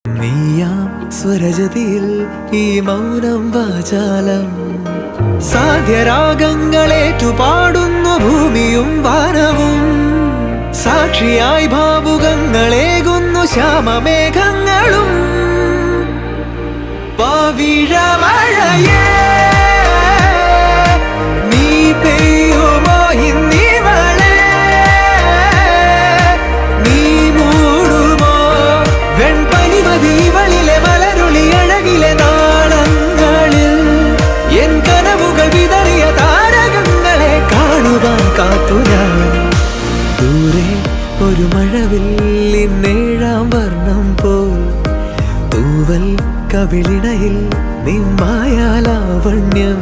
നീയാം സ്വരജതിയിൽ ഈ മൗനം വാചാലം സാധ്യരാഗങ്ങളേറ്റുപാടുന്നു ഭൂമിയും വാനവും സാക്ഷിയായി ഭാവുകങ്ങളേകുന്നു ശ്യാമമേഘങ്ങളും പവിഴമഴയേ നീ പെയ്യുമോ ഇന്നിവളെ നീ മൂടുമോ വെൺപനിമതിവളിലെ മലരുളി അഴകിലെ നാളങ്ങളിൽ എൻ കനവുകൾ വിതറിയ താരകങ്ങളെ കാണുവാൻ കാത്തു ഞാൻ ദൂരെ ഒരു മഴവില്ലിന്നേഴാം വർണ്ണം പോൽ തൂവൽ കവിളിണയിൽ നിമ്മായാലാവണ്യം